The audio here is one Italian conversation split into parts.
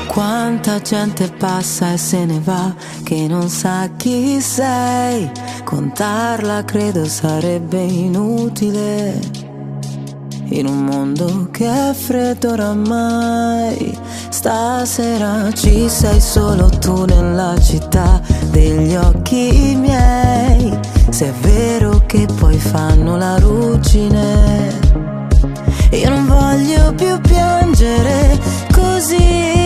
Quanta gente passa e se ne va che non sa chi sei. Contarla credo sarebbe inutile in un mondo che è freddo oramai. Stasera ci sei solo tu nella città degli occhi miei. Se è vero che poi fanno la ruggine, io non voglio più piangere così.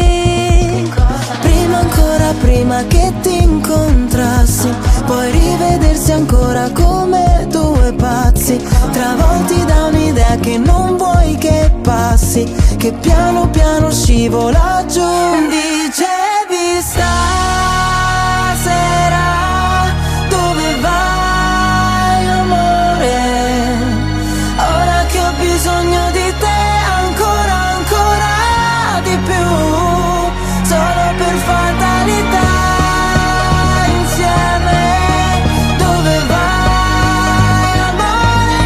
Prima ancora, prima che ti incontrassi, poi rivedersi ancora come due pazzi, travolti da un'idea che non vuoi che passi, che piano piano scivola giù. Dicevi stasera dove vai amore, ora che ho bisogno di te ancora, ancora di più, solo per fatalità. Insieme dove vai amore,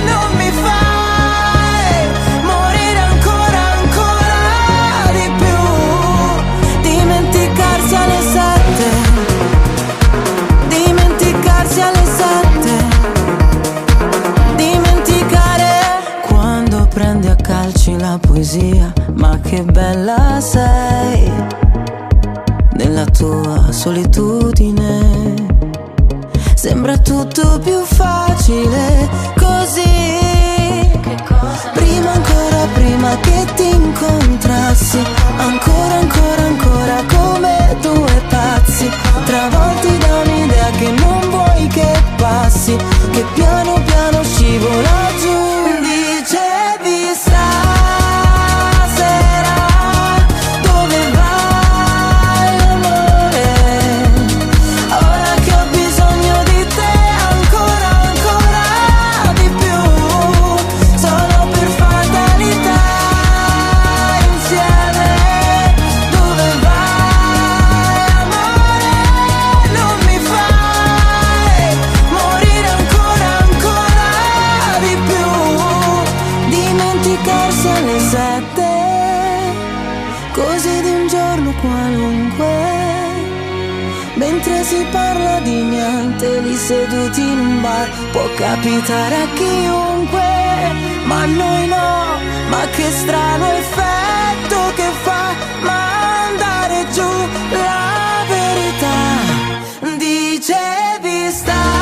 non mi fai morire ancora, ancora di più. Dimenticarsi alle 7, dimenticarsi alle 7, dimenticare quando prendi a calci la poesia. Ma che bella sei nella tua solitudine, sembra tutto più facile così. Prima ancora, prima che ti incontrassi, ancora, ancora, ancora come due pazzi, travolti da un'idea che non vuoi che passi, che piano piano scivola giù. Dicevi stasera dove vai amore, ora che ho bisogno di te ancora, ancora di più, solo per fatalità. Insieme dove vai amore, non mi fai morire ancora, ancora di più. Dimenticarsi alle 7, così di un giorno qualunque, mentre si parla di niente lì seduti in un bar. Può capitare a chiunque, ma a noi no. Ma che strano effetto che fa mandare giù la verità. Dicevi stai